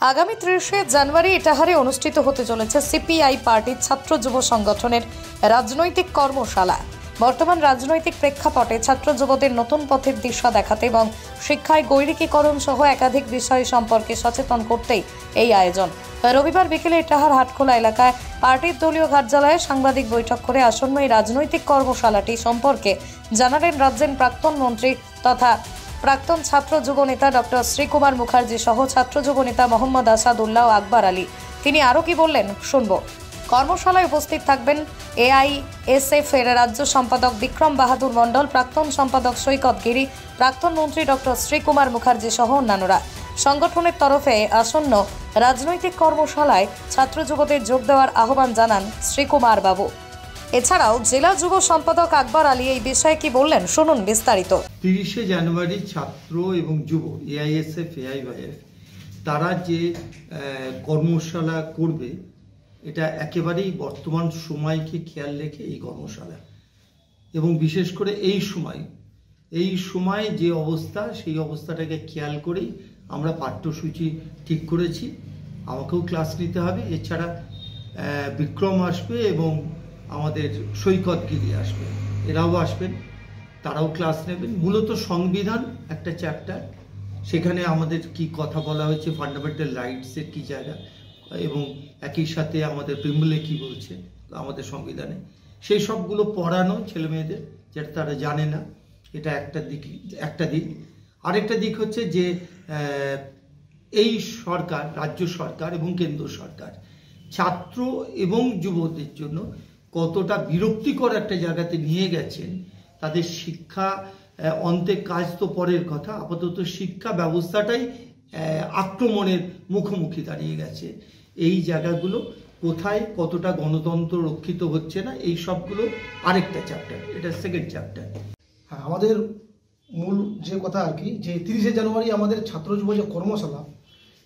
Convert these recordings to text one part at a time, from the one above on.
আগামী ৩০শে জানুয়ারি ইটাহারে অনুষ্ঠিত হতে চলেছে সিপিআই পার্টির ছাত্র যুব সংগঠনের রাজনৈতিক কর্মশালা। বর্তমান রাজনৈতিক প্রেক্ষাপটে ছাত্র যুবদের নতুন পথের দিশা দেখাতে এবং শিক্ষায় গৈরিকীকরণ সহ একাধিক বিষয় সম্পর্কে সচেতন করতেই এই আয়োজন। রবিবার বিকেলে ইটাহার হাটখোলা এলাকায় পার্টির দলীয় কার্যালয়ে সাংবাদিক বৈঠক করে আসন্ন এই রাজনৈতিক কর্মশালাটি সম্পর্কে জানালেন রাজ্যের প্রাক্তন মন্ত্রী তথা প্রাক্তন ছাত্র যুব নেতা ডক্টর শ্রীকুমার মুখার্জি সহ ছাত্র যুব নেতা মোহাম্মদ আসাদুল্লাহ আকবর আলী। তিনি আরও কি বললেন শুনব। কর্মশালায় উপস্থিত থাকবেন এআইএসএফ এর রাজ্য সম্পাদক বিক্রম বাহাদুর মণ্ডল, প্রাক্তন সম্পাদক সৈকত গিরি, প্রাক্তন মন্ত্রী ডক্টর শ্রীকুমার মুখার্জি সহ অন্যান্যরা। সংগঠনের তরফে আসন্ন রাজনৈতিক কর্মশালায় ছাত্র যুবদের যোগ দেওয়ার আহ্বান জানান শ্রীকুমার বাবু। এছাড়াও জেলা যুব সম্পাদক আকবর আলী এই বিষয়ে কি বললেন শুনুন বিস্তারিত। ৩০শে জানুয়ারি ছাত্র এবং যুব এআইএসএফ এআইওয়াইএফ তারা যে কর্মশালা করবে, এটা একেবারেই বর্তমান সময়কে খেয়াল রেখে এই কর্মশালা, এবং বিশেষ করে এই সময় যে অবস্থা, সেই অবস্থাটাকে খেয়াল করেই আমরা পাঠ্যসূচি ঠিক করেছি। আমাকেও ক্লাস নিতে হবে, এছাড়া বিক্রম আসবে এবং আমাদের সৈকত গিরি আসবে, এরাও আসবেন, তারাও ক্লাস নেবেন। মূলত সংবিধান একটা চ্যাপ্টার, সেখানে আমাদের কি কথা বলা হয়েছে, ফান্ডামেন্টাল রাইটসের কি জায়গা, এবং একই সাথে আমাদের প্রিম্বলে কি বলছে আমাদের সংবিধানে, সেই সবগুলো পড়ানো ছেলে মেয়েদের, যেটা তারা জানে না। এটা একটা দিক। আরেকটা দিক হচ্ছে যে এই সরকার, রাজ্য সরকার এবং কেন্দ্র সরকার ছাত্র এবং যুবদের জন্য কতটা বিরক্তিকর একটা জায়গাতে নিয়ে গেছেন। তাদের শিক্ষা অন্তে কাজ তো পরের কথা, আপাতত শিক্ষা ব্যবস্থাটাই আক্রমণের মুখোমুখি দাঁড়িয়ে গেছে। এই জায়গাগুলো কোথায় কতটা গণতন্ত্র রক্ষিত হচ্ছে না, এই সবগুলো আরেকটা চ্যাপ্টার, এটা সেকেন্ড চ্যাপ্টার। হ্যাঁ, আমাদের মূল যে কথা আর কি, যে ৩০শে জানুয়ারি আমাদের ছাত্র যুব যে কর্মশালা,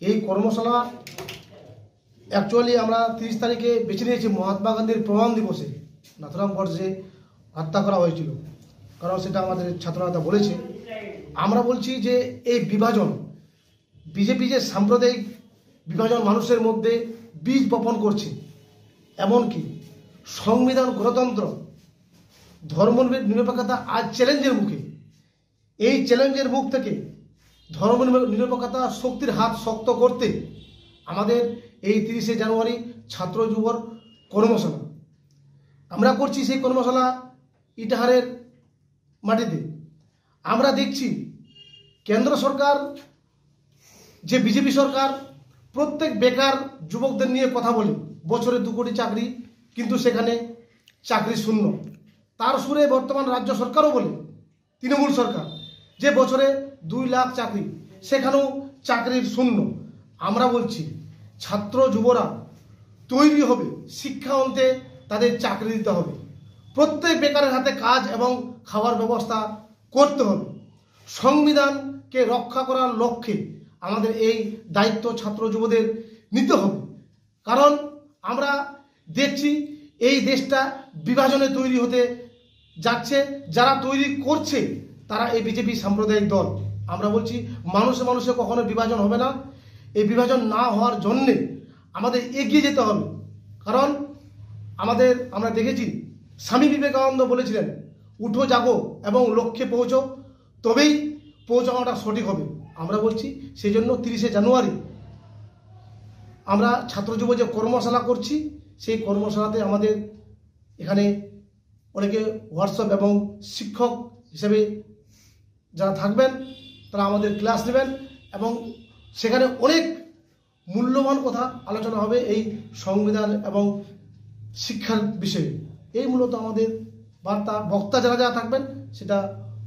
এই কর্মশালা অ্যাকচুয়ালি আমরা ৩০ তারিখে বেছে নিয়েছি মহাত্মা গান্ধীর প্রমাণ দিবসে নাথুরামগড় যে হত্যা করা হয়েছিল, কারণ সেটা আমাদের ছাত্রনেতা বলেছে। আমরা বলছি যে এই বিভাজন, বিজেপি যে সাম্প্রদায়িক বিভাজন মানুষের মধ্যে বীজ বপন করছে, এমনকি সংবিধান, গণতন্ত্র, ধর্ম নিরপেক্ষতা আজ চ্যালেঞ্জের মুখে। এই চ্যালেঞ্জের মুখ থেকে ধর্ম নিরপেক্ষতা শক্তির হাত শক্ত করতে আমাদের এই ৩০শে জানুয়ারি ছাত্র যুবর কর্মশালা আমরা করছি। সেই কর্মশালা ইটাহারের মাটিতে। আমরা দেখছি কেন্দ্র সরকার, যে বিজেপি সরকার, প্রত্যেক বেকার যুবকদের নিয়ে কথা বলে, বছরে ২ কোটি চাকরি, কিন্তু সেখানে চাকরি শূন্য। তার সুরে বর্তমান রাজ্য সরকারও বলে, তৃণমূল সরকার, যে বছরে ২ লাখ চাকরি, সেখানেও চাকরির শূন্য। আমরা বলছি ছাত্র যুবরা তৈরি হবে, শিক্ষা অন্তে তাদের চাকরি দিতে হবে, প্রত্যেক বেকারের হাতে কাজ এবং খাওয়ার ব্যবস্থা করতে হবে। সংবিধানকে রক্ষা করার লক্ষ্যে আমাদের এই দায়িত্ব ছাত্র যুবদের নিতে হবে। কারণ আমরা দেখছি এই দেশটা বিভাজনে তৈরি হতে যাচ্ছে। যারা তৈরি করছে তারা এই বিজেপি সাম্প্রদায়িক দল। আমরা বলছি মানুষে মানুষে কখনো বিভাজন হবে না। এই বিভাজন না হওয়ার জন্যে আমাদের এগিয়ে যেতে হবে। কারণ আমরা দেখেছি স্বামী বিবেকানন্দ বলেছিলেন, উঠো জাগো এবং লক্ষ্যে পৌঁছো, তবেই পৌঁছানোটা সঠিক হবে। আমরা বলছি সেই জন্য ৩০শে জানুয়ারি আমরা ছাত্র যুব যে কর্মশালা করছি, সেই কর্মশালাতে আমাদের এখানে অনেকে হোয়াটসঅ্যাপ এবং শিক্ষক হিসেবে যারা থাকবেন, তারা আমাদের ক্লাস নেবেন, এবং সেখানে অনেক মূল্যবান কথা আলোচনা হবে এই সংবিধান এবং শিক্ষার বিষয়ে। এই মূলত আমাদের বার্তা। বক্তা যারা থাকবেন সেটা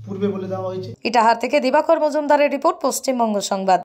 পূর্বে বলে দেওয়া হয়েছে। ইটাহার থেকে দিবাকর মজুমদারের রিপোর্ট, পশ্চিমবঙ্গ সংবাদ।